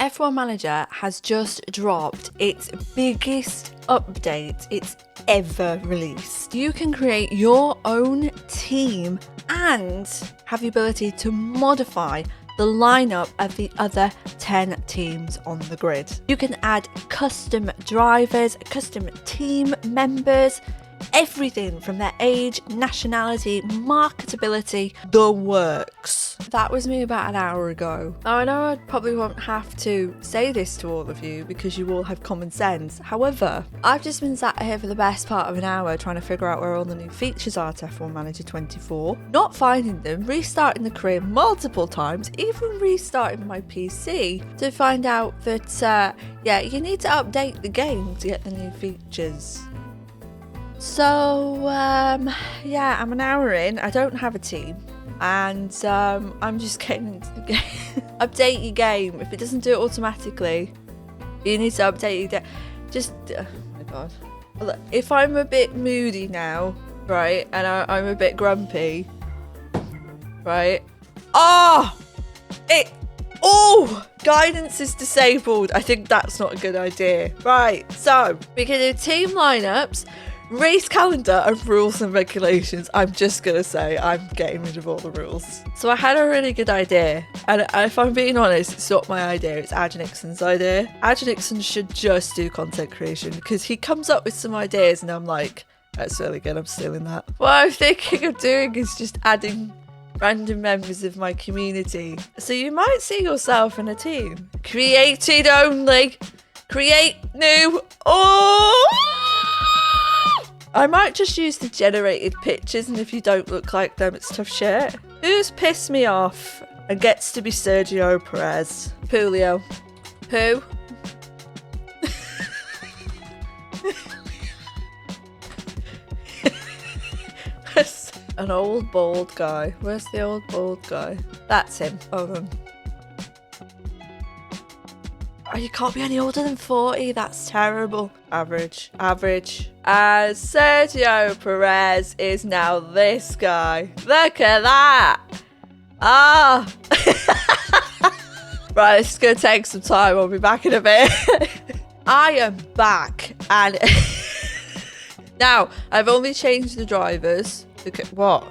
F1 Manager has just dropped its biggest update it's ever released. You can create your own team and have the ability to modify the lineup of the other 10 teams on the grid. You can add custom drivers, custom team members, everything from their age, nationality, marketability, the works. That was me about an hour ago. Now I know I probably won't have to say this to all of you because you all have common sense. However, I've just been sat here for the best part of an hour trying to figure out where all the new features are to F1 Manager 24, not finding them, restarting the career multiple times, even restarting my PC to find out that, you need to update the game to get the new features. So, I'm an hour in, I don't have a team, and I'm just getting into the game. Update your game. If it doesn't do it automatically, you need to update your game. Just, oh my god. Look, if I'm a bit moody now, right, and I'm a bit grumpy, right, guidance is disabled. I think that's not a good idea. Right, so, we can do team lineups, race calendar and rules and regulations. I'm just gonna say I'm getting rid of all the rules. So I had a really good idea, and if I'm being honest, it's not my idea, it's Aj Nixon's idea. Aj Nixon should just do content creation because he comes up with some ideas and I'm like, that's really good, I'm stealing that. What I'm thinking of doing is just adding random members of my community. So you might see yourself in a team. Created only. Create new. I might just use the generated pictures, and if you don't look like them, it's tough shit. Who's pissed me off and gets to be Sergio Perez? Julio. Who? An old bald guy. Where's the old bald guy? That's him. Hold on. Oh, you can't be any older than 40. That's terrible. Average. As Sergio Perez is now this guy. Look at that. Right, this is going to take some time. I'll be back in a bit. I am back. And now, I've only changed the drivers. Look at what?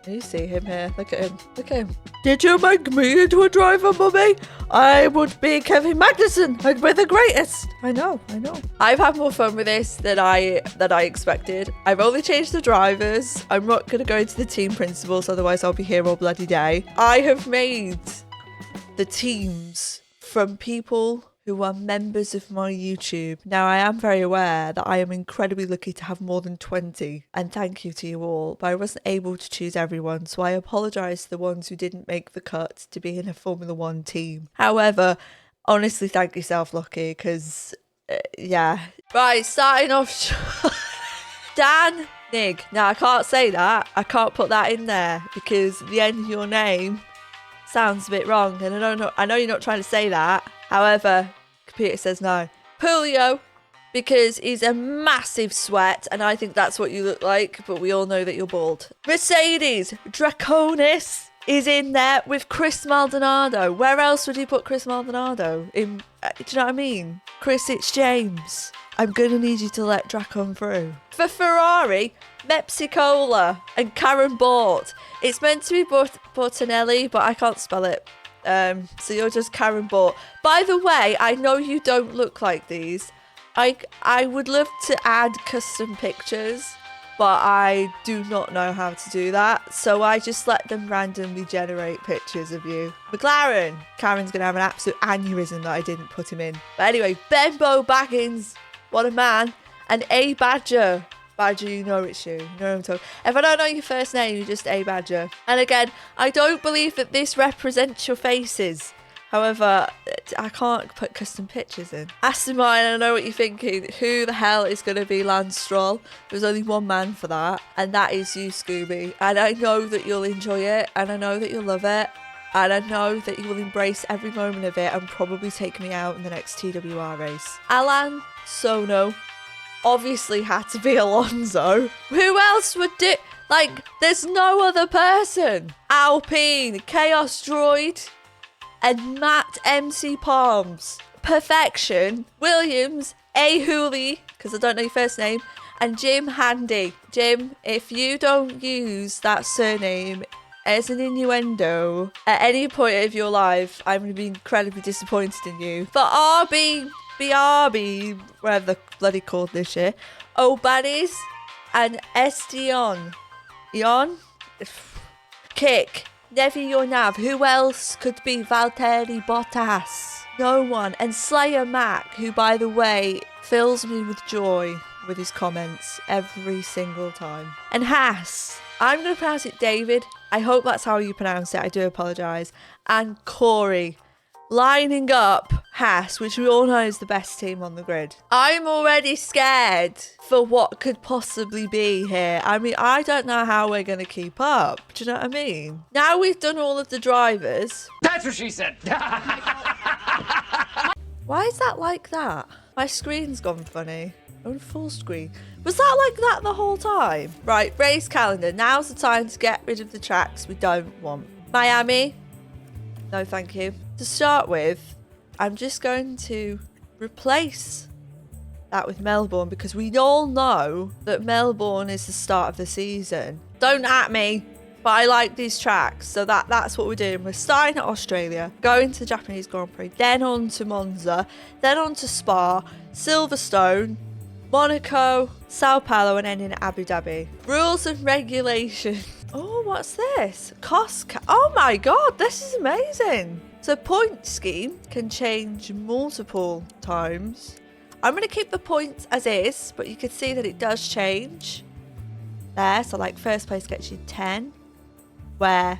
Can you see him here? Look at him. Did you make me into a driver, mummy? I would be Kevin Magnussen. I'd be the greatest. I know. I've had more fun with this than I expected. I've only changed the drivers. I'm not going to go into the team principles, otherwise I'll be here all bloody day. I have made the teams from people who are members of my YouTube. Now, I am very aware that I am incredibly lucky to have more than 20, and thank you to you all, but I wasn't able to choose everyone, so I apologise to the ones who didn't make the cut to be in a Formula 1 team. However, honestly, thank yourself, Lucky, because, Right, starting off, Dan Nig. Now, I can't say that. I can't put that in there, because the end of your name sounds a bit wrong, and I know you're not trying to say that. However, computer says no. Julio, because he's a massive sweat, and I think that's what you look like, but we all know that you're bald. Mercedes, Draconis is in there with Chris Maldonado. Where else would you put Chris Maldonado? Do you know what I mean? Chris, it's James. I'm going to need you to let Dracon through. For Ferrari, Mepsicola and Karen Bort. It's meant to be Bortonelli, but I can't spell it. So you're just Karen Bort. By the way, I know you don't look like these. I would love to add custom pictures, but I do not know how to do that. So I just let them randomly generate pictures of you. McLaren. Karen's going to have an absolute aneurysm that I didn't put him in. But anyway, Benbow Baggins. What a man. And A Badger. Badger, you know it's you. You know what I'm talking. If I don't know your first name, you're just A Badger. And again, I don't believe that this represents your faces. However, I can't put custom pictures in. Aston Martin, I know what you're thinking. Who the hell is going to be Lance Stroll? There's only one man for that, and that is you, Scooby. And I know that you'll enjoy it, and I know that you'll love it, and I know that you will embrace every moment of it and probably take me out in the next TWR race. Alan Sono obviously had to be Alonso. Who else would do... Like, there's no other person. Alpine, Chaos Droid. and Matt MC Palms. Perfection, Williams, A. Hooley, because I don't know your first name, and Jim Handy. Jim, if you don't use that surname as an innuendo at any point of your life, I'm going to be incredibly disappointed in you. For BRB, whatever the bloody called this year, O'Baddies and Estion. Ion? Kick. Nevi your nav. Who else could be Valtteri Bottas? No one. And Slayer Mac, who, by the way, fills me with joy with his comments every single time. And Haas. I'm going to pronounce it David. I hope that's how you pronounce it. I do apologise. And Corey. Lining up Haas, which we all know is the best team on the grid. I'm already scared for what could possibly be here. I mean, I don't know how we're going to keep up. Do you know what I mean? Now we've done all of the drivers. That's what she said. Why is that like that? My screen's gone funny. On full screen. Was that like that the whole time? Right, race calendar. Now's the time to get rid of the tracks we don't want. Miami. No, thank you. To start with, I'm just going to replace that with Melbourne because we all know that Melbourne is the start of the season. Don't at me, but I like these tracks. So that's what we're doing. We're starting at Australia, going to the Japanese Grand Prix, then on to Monza, then on to Spa, Silverstone, Monaco, Sao Paulo, and ending at Abu Dhabi. Rules and regulations. Oh, what's this? Cost cap. Oh my god, this is amazing. So point scheme can change multiple times. I'm going to keep the points as is, but you can see that it does change there. So like first place gets you 10, where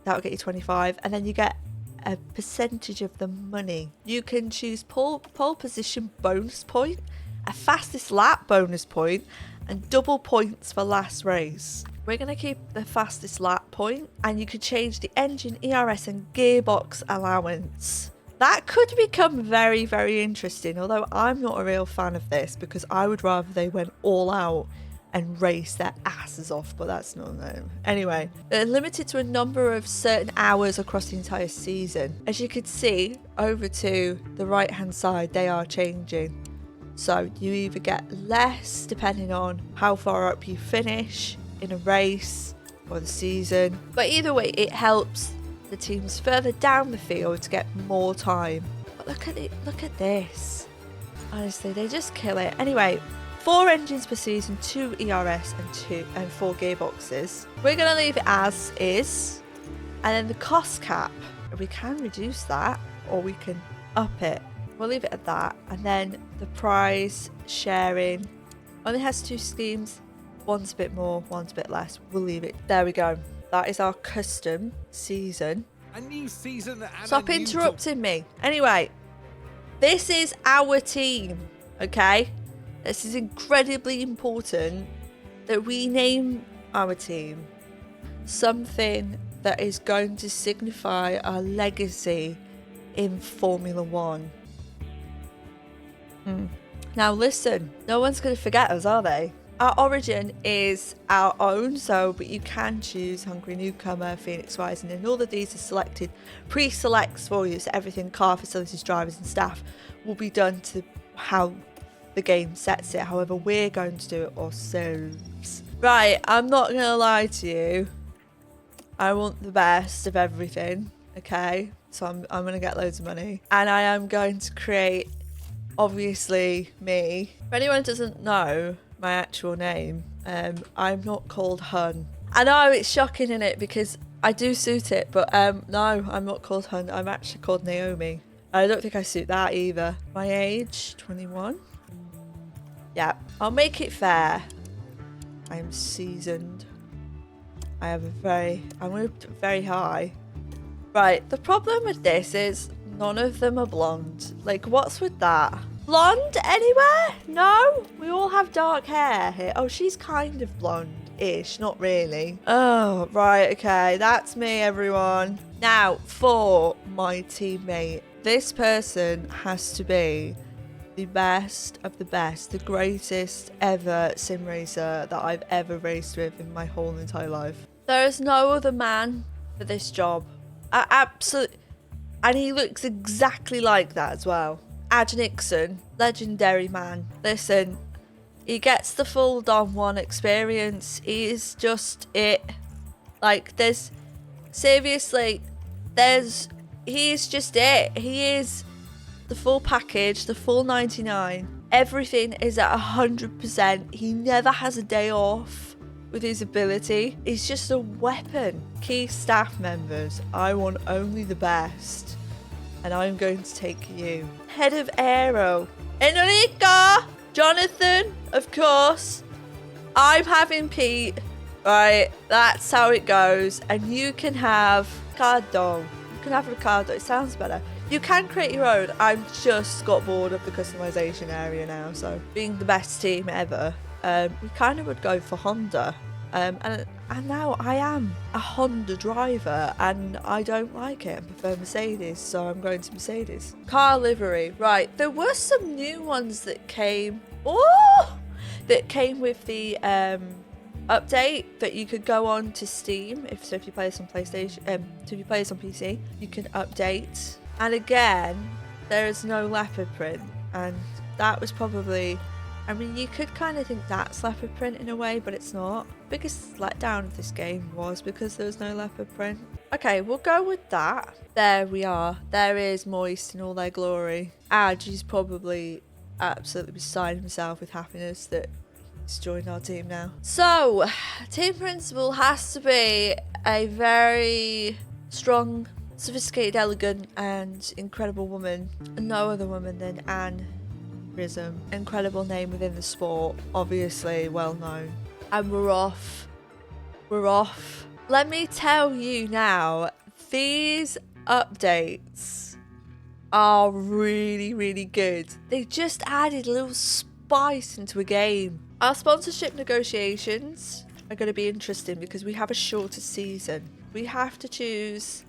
that'll get you 25, and then you get a percentage of the money. You can choose pole position bonus point, a fastest lap bonus point, and double points for last race. We're going to keep the fastest lap point, and you could change the engine, ERS and gearbox allowance. That could become very, very interesting, although I'm not a real fan of this because I would rather they went all out and race their asses off, but that's not them. Anyway, they're limited to a number of certain hours across the entire season. As you can see over to the right hand side, they are changing. So you either get less depending on how far up you finish in a race or the season, but either way it helps the teams further down the field to get more time. But look at it, look at this, honestly they just kill it. Anyway, 4 engines per season, 2 ERS and 4 gearboxes. We're going to leave it as is, and then the cost cap, we can reduce that or we can up it. We'll leave it at that. And then the prize sharing only has 2 schemes. One's a bit more, one's a bit less. We'll leave it. There we go. That is our custom season. A new season and Stop interrupting me. Anyway, this is our team, okay? This is incredibly important that we name our team something that is going to signify our legacy in Formula One. Now listen, no one's going to forget us, are they? Our origin is our own, but you can choose Hungry Newcomer, Phoenix Rising, and all of these are selected, pre-selects for you, so everything, car, facilities, drivers and staff, will be done to how the game sets it. However, we're going to do it ourselves. Right, I'm not going to lie to you. I want the best of everything, okay? So I'm going to get loads of money. And I am going to create, obviously, me. For anyone who doesn't know my actual name, I'm not called Hun. I know it's shocking in it because I do suit it, but no, I'm not called Hun. I'm actually called Naomi. I don't think I suit that either. My age, 21. Yeah, I'll make it fair. I'm seasoned. I have I'm very high. Right, the problem with this is none of them are blonde. Like, what's with that? Blonde anywhere? No, we all have dark hair here. Oh, she's kind of blonde-ish, not really. Oh, right, okay, that's me, everyone. Now, for my teammate, this person has to be the best of the best, the greatest ever sim racer that I've ever raced with in my whole entire life. There is no other man for this job. And he looks exactly like that as well. Aj Nixon, legendary man. Listen, he gets the full Don Juan experience. He is just it. Like, seriously, he is just it. He is the full package, the full 99. Everything is at 100%. He never has a day off with his ability. He's just a weapon. Key staff members, I want only the best. And I'm going to take you. Head of Aero, Enrica, Jonathan, of course. I'm having Pete. Right, that's how it goes. And you can have Ricardo. You can have Ricardo. It sounds better. You can create your own. I've just got bored of the customization area now. So being the best team ever, we kind of would go for Honda. And now I am a Honda driver and I don't like it. I prefer Mercedes, so I'm going to Mercedes. Car livery. Right, there were some new ones that came. Oh! That came with the update that you could go on to Steam. If you play this on PlayStation, if you play this on PC, you can update. And again, there is no leopard print, and that was probably, I mean, you could kind of think that's leopard print in a way, but it's not. Biggest letdown of this game was because there was no leopard print. Okay, we'll go with that. There we are. There is Moist in all their glory. Aj is probably absolutely beside himself with happiness that he's joined our team now. So, team principal has to be a very strong, sophisticated, elegant, and incredible woman. No other woman than Anne Rism. Incredible name within the sport, obviously well known. And we're off. We're off. Let me tell you now, these updates are really, really good. They just added a little spice into a game. Our sponsorship negotiations are going to be interesting because we have a shorter season. We have to choose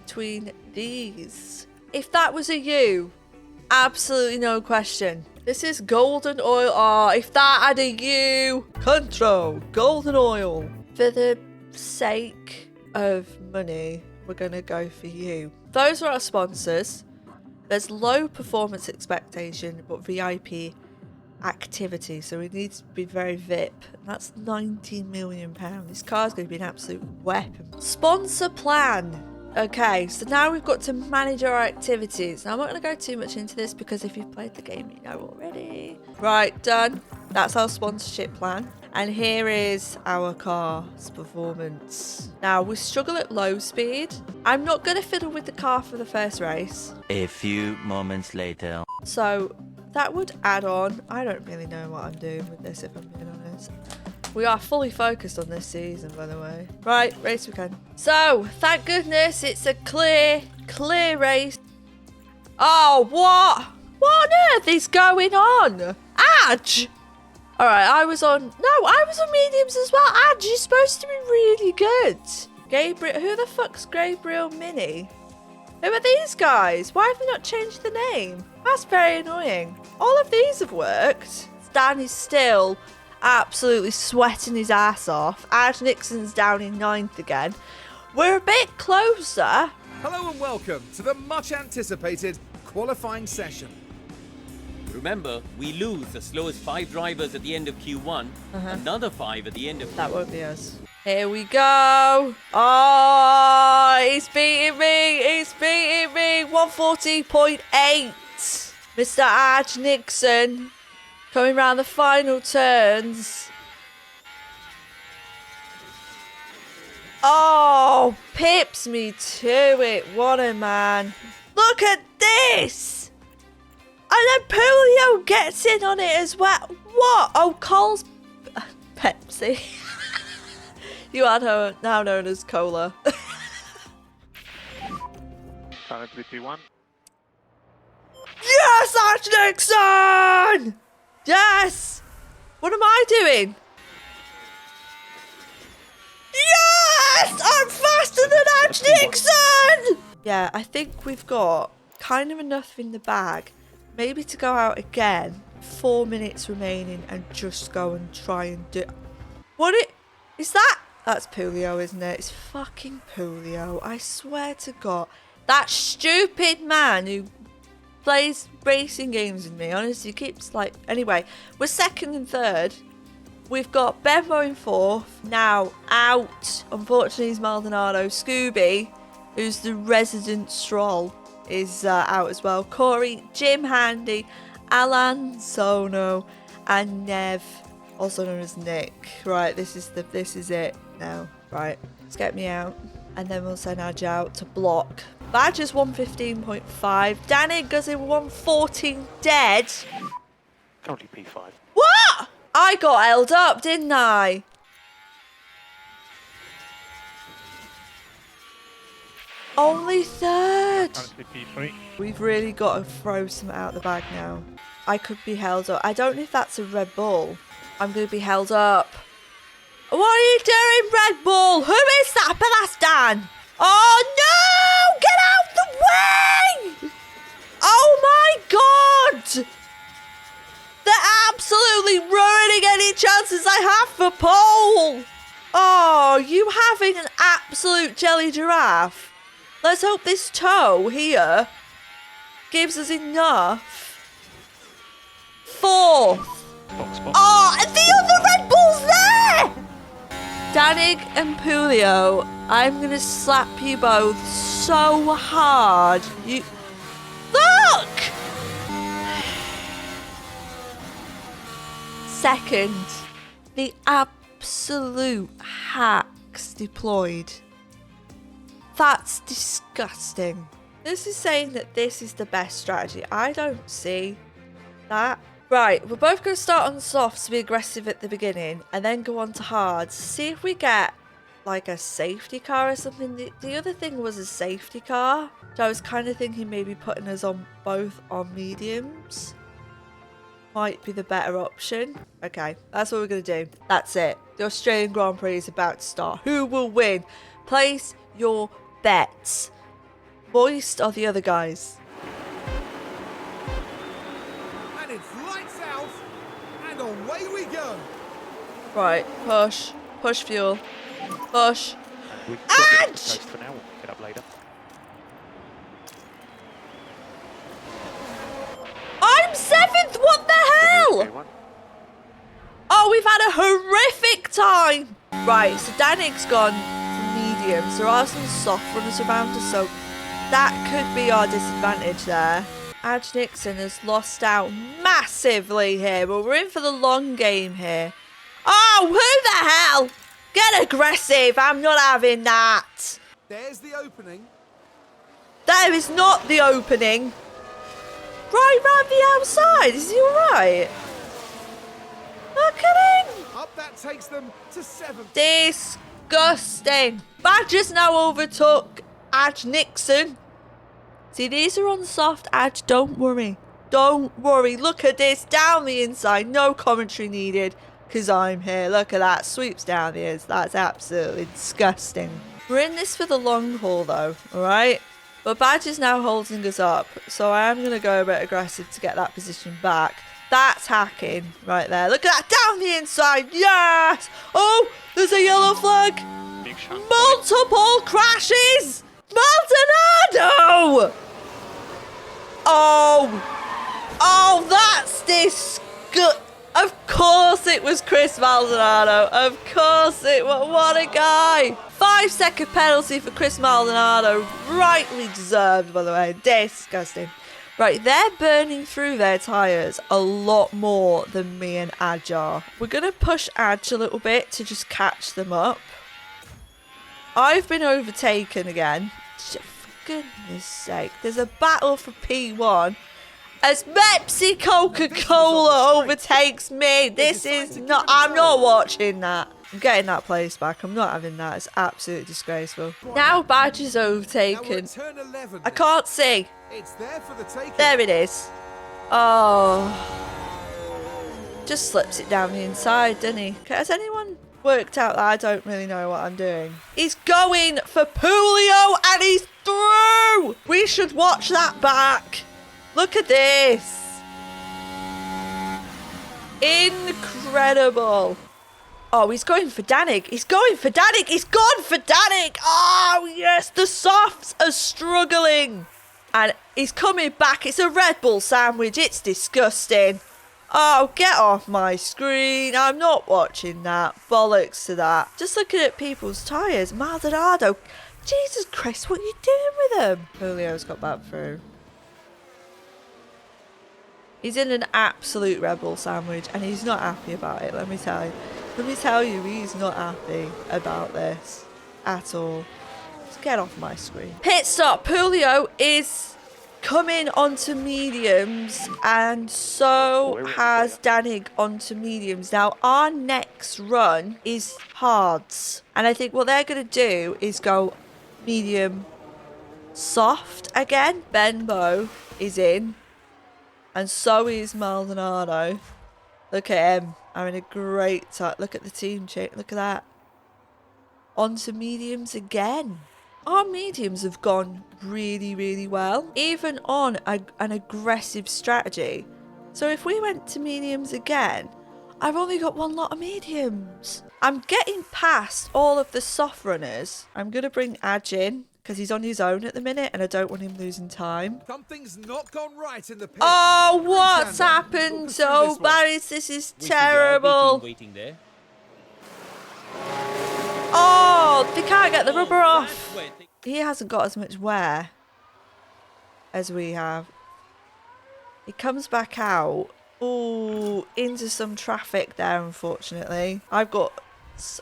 between these. If that was a you, absolutely no question. This is Golden Oil. Oh, if that had a you, control Golden Oil. For the sake of money, we're going to go for you. Those are our sponsors. There's low performance expectation, but VIP activity. So we need to be very VIP. And that's £19 million. This car's going to be an absolute weapon. Sponsor plan. Okay, so now we've got to manage our activities. Now, I'm not going to go too much into this because if you've played the game, you know already. Right, done. That's our sponsorship plan. And here is our car's performance. Now, we struggle at low speed. I'm not going to fiddle with the car for the first race. A few moments later. So, that would add on. I don't really know what I'm doing with this, if I'm being honest. We are fully focused on this season, by the way. Right, race weekend. So, thank goodness it's a clear race. Oh, what? What on earth is going on? Aj! Alright, I was on mediums as well. Aj, you're supposed to be really good. Gabriel, who the fuck's Gabriel Mini? Who are these guys? Why have they not changed the name? That's very annoying. All of these have worked. Dan is still absolutely sweating his ass off. Aj Nixon's down in 9th again. We're a bit closer. Hello and welcome to the much anticipated qualifying session. Remember, we lose as low as 5 drivers at the end of Q1, another 5 at the end of That won't be us. Here we go. Oh, he's beating me. He's beating me. 140.8. Mr. Aj Nixon coming round the final turns. Oh, pips me to it. What a man. Look at this. And then Pulio gets in on it as well. What? Oh, Cole's Pepsi. You are now known as Cola. Silent 3, 2, 1. Yes, Aj Nixon! Yes! What am I doing? Yes! I'm faster than Aj Nixon! Yeah, I think we've got kind of enough in the bag. Maybe to go out again. 4 minutes remaining and just go and try and do... Is that? That's Pulio, isn't it? It's fucking Pulio. I swear to God. That stupid man who plays racing games with me, honestly, keeps like... Anyway, we're second and third. We've got Bevo in fourth. Now out, unfortunately, is Maldonado. Scooby, who's the resident Stroll, is out as well. Corey, Jim Handy, Alan Sono, and Nev, also known as Nick. Right, this is it now. Right, let's get me out. And then we'll send Adge out to block. Badger's 115.5. Danig goes in 114 dead. Currently P5. What? I got held up, didn't I? Only third. Currently P3. We've really got to throw some out the bag now. I could be held up. I don't know if that's a Red Bull. I'm going to be held up. What are you doing, Red Bull? Who is that? But that's Dan. Oh, no! Get out the way! Oh, my God! They're absolutely ruining any chances I have for pole. Oh, you having an absolute jelly giraffe. Let's hope this toe here gives us enough. Fourth. Box, box. Oh, and the other Red Bull's there! Danig and Pulio, I'm going to slap you both so hard. You... Look! Second, the absolute hacks deployed. That's disgusting. This is saying that this is the best strategy. I don't see that. Right, we're both going to start on softs to be aggressive at the beginning and then go on to hards. See if we get like a safety car or something. The other thing was a safety car. So I was kind of thinking maybe putting us on both on mediums might be the better option. Okay, that's what we're going to do. That's it. The Australian Grand Prix is about to start. Who will win? Place your bets. Moist or the other guys? And it's lights out, and away we go. Right, push. Push fuel. Push. We've got it Adge! close for now. We'll pick it up later. I'm seventh! What the hell? Okay, one. Oh, we've had a horrific time. Right, so Danig's gone for medium. So there are some soft runners around us, so that could be our disadvantage there. Adge Nixon has lost out massively here, but we're in for the long game here. Oh, who the hell? Get aggressive. I'm not having that. There's the opening. There is not the opening. Right round the outside. Is he alright? Look at him. Up that takes them to 7th. Disgusting. Badger's now overtook Adge Nixon. See, these are on soft, Adge. Don't worry. Don't worry. Look at this. Down the inside. No commentary needed. Because I'm here. Look at that. Sweeps down the ears. That's absolutely disgusting. We're in this for the long haul, though. Alright? But Badger's now holding us up. So I am going to go a bit aggressive to get that position back. That's hacking right there. Look at that. Down the inside. Yes. Oh, there's a yellow flag. Big shot. Multiple crashes. Maldonado. Oh, that's disgusting. Of course it was Chris Maldonado. Of course it was. What a guy. 5-second penalty for Chris Maldonado. Rightly deserved, by the way. Disgusting. Right, they're burning through their tyres a lot more than me and Adge are. We're going to push Adge a little bit to just catch them up. I've been overtaken again. For goodness sake. There's a battle for P1 as Pepsi Coca-Cola overtakes me. This is not... I'm not watching that. I'm getting that place back. I'm not having that. It's absolutely disgraceful. Now Badger's Now we're overtaken. at turn 11. I can't see. It's there for the taking. There it is. Oh. Just slips it down the inside, doesn't he? Has anyone worked out that I don't really know what I'm doing? He's going for Pulio and he's through. We should watch that back. Look at this. Incredible. Oh, he's going for Danik. He's going for Danik. He's gone for Danik. Oh, yes. The softs are struggling. And he's coming back. It's a Red Bull sandwich. It's disgusting. Oh, get off my screen. I'm not watching that. Bollocks to that. Just looking at people's tyres. Maldonado. Jesus Christ, what are you doing with them? Julio's got back through. He's in an absolute Red Bull sandwich and he's not happy about it, let me tell you. Let me tell you, he's not happy about this at all. Just get off my screen. Pit stop. Julio is coming onto mediums and so has Danik onto mediums. Now, our next run is hards. And I think what they're going to do is go medium soft again. Benbow is in. And so is Maldonado. Look at him. Having a great time. Look at the team change. Look at that. On to mediums again. Our mediums have gone really, really well. Even on an aggressive strategy. So if we went to mediums again, I've only got one lot of mediums. I'm getting past all of the soft runners. I'm going to bring Adj in. Because he's on his own at the minute and I don't want him losing time. Something's not gone right in the pit. Oh, what's happened? So Barris, this is terrible. Waiting there. Oh, they can't get the rubber off. He hasn't got as much wear as we have. He comes back out. Oh, into some traffic there, unfortunately. I've got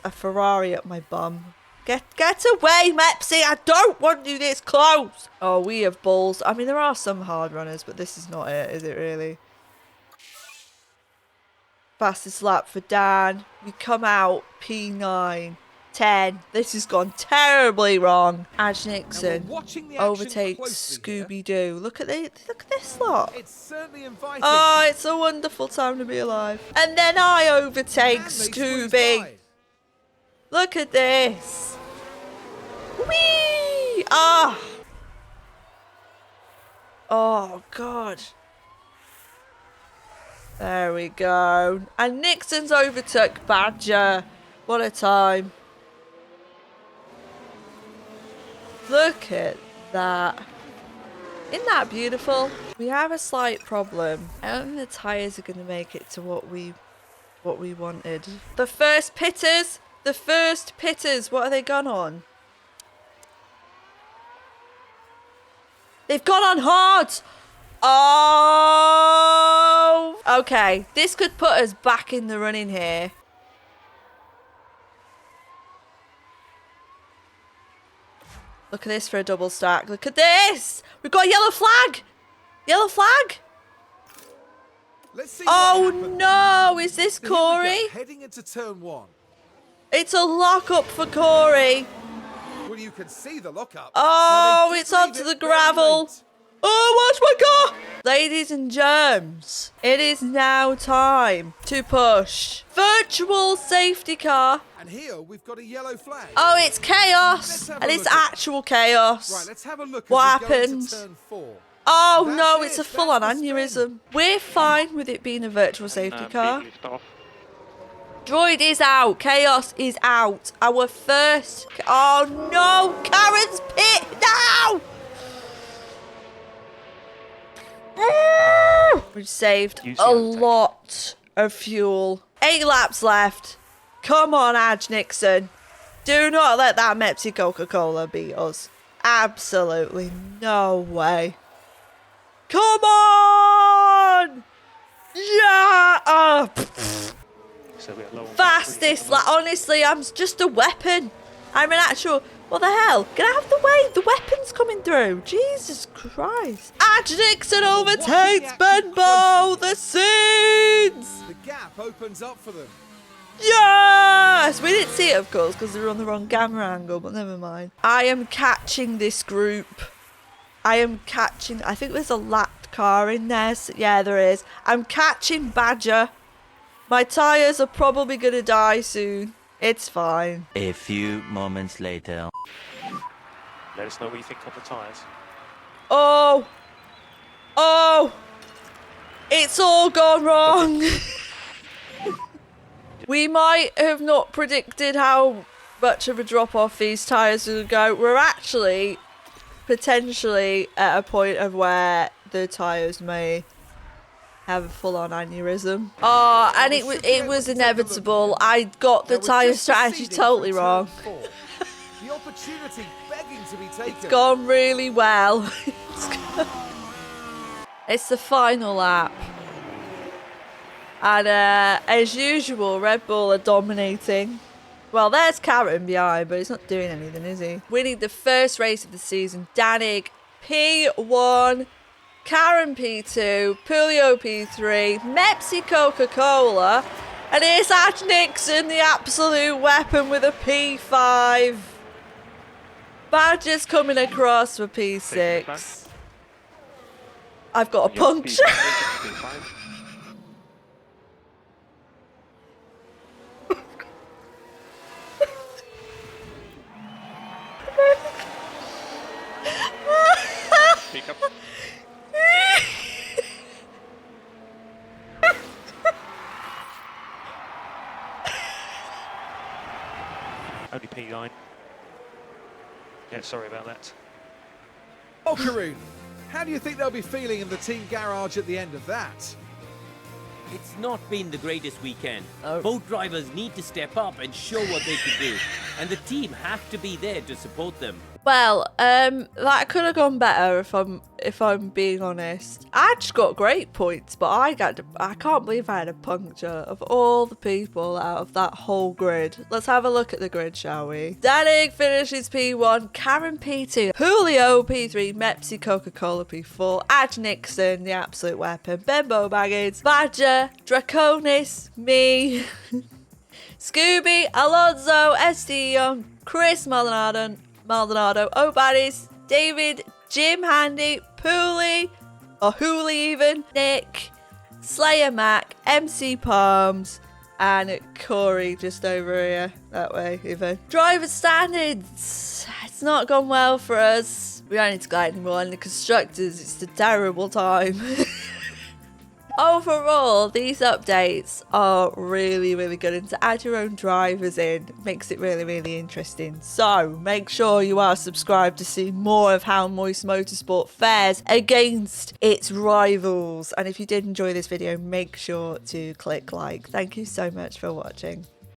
a Ferrari up my bum. Get away, Mepsy! I don't want you this close! Oh, we have balls. I mean, there are some hard runners, but this is not it, is it really? Fastest lap for Dan. We come out P9. 10. This has gone terribly wrong. Adj Nixon overtakes Scooby-Doo. Look at this lot. It's certainly inviting. Oh, it's a wonderful time to be alive. And then I overtake Scooby. Look at this. Whee! Ah! Oh, God. There we go. And Nixon's overtook Badger. What a time. Look at that. Isn't that beautiful? We have a slight problem. I don't think the tyres are going to make it to what we wanted. The first pitters. What have they gone on? They've gone on hard. Oh. Okay. This could put us back in the running here. Look at this for a double stack. Look at this. We've got a yellow flag. Yellow flag. Let's see Oh no. Is this So here we go, Corey? heading into turn 1. It's a lock-up for Corey. Well, you can see the lockup. Oh, Now, they it's did leave onto it the very gravel. late. Oh, watch my car! Ladies and germs, it is now time to push. Virtual safety car. And here we've got a yellow flag. Oh, it's chaos. Let's have And a it's look at- actual chaos. Right, let's have a look What as we go happened? into turn 4. Oh, That's no, it, it's a that's full-on the spin. aneurysm. We're fine with it being a virtual safety car. Beat you off. Droid is out. Chaos is out. Our first... Oh, no. Karen's pit. No! We've saved Use a the overtake. lot of fuel. 8 laps left. Come on, Adj Nixon. Do not let that Pepsi Coca-Cola beat us. Absolutely no way. Come on! Yeah! So we're low on Fastest, battery. like honestly, I'm just a weapon. I'm an actual. What the hell? Get out of the way! The weapon's coming through. Jesus Christ! Adj Nixon overtakes Benbow. The scenes. The gap opens up for them. Yes! We didn't see it, of course, because they were on the wrong camera angle. But never mind. I am catching this group. I am catching. I think there's a lapped car in there. So, yeah, there is. I'm catching Badger. My tyres are probably going to die soon. It's fine. A few moments later. Let us know what you think on the tyres. Oh. Oh. It's all gone wrong. We might have not predicted how much of a drop off these tyres would go. We're actually potentially at a point of where the tyres may have a full-on aneurysm. Oh, and it was inevitable. I got the Now, we're tyre just strategy proceeding totally through wrong. turn 4. The opportunity begging to be taken. It's gone really well. It's the final lap. And as usual, Red Bull are dominating. Well, there's Karen behind, but he's not doing anything, is he? Winning the first race of the season, Danig P1, Karen P2, Pulio P3, Mepsi Coca-Cola, and here's Ash Nixon, the absolute weapon, with a P5. Badger's coming across for P6. I've got a puncture. Pick up. Only P9. Yeah, sorry about that. Oh, Karun, how do you think they'll be feeling in the team garage at the end of that? It's not been the greatest weekend. Oh. Both drivers need to step up and show what they can do. And the team have to be there to support them. Well, that could have gone better if I'm being honest. I just got great points, but I can't believe I had a puncture of all the people out of that whole grid. Let's have a look at the grid, shall we? Danig finishes P1, Karen P2, Julio P3, Mepsi Coca-Cola P4, Aj Nixon, the absolute weapon, Bembo Baggins, Badger, Draconis, me, Scooby, Alonso, SD Young, Chris Maldonado, O'Baddies, David, Jim Handy, Pooley, or Hooley even, Nick, Slayer Mac, MC Palms, and Corey just over here, that way even. Driver standards, it's not gone well for us. We don't need to go anymore, and the constructors, it's a terrible time. Overall, these updates are really, really good, and to add your own drivers in makes it really, really interesting. So make sure you are subscribed to see more of how Moist Motorsport fares against its rivals. And if you did enjoy this video, make sure to click like. Thank you so much for watching.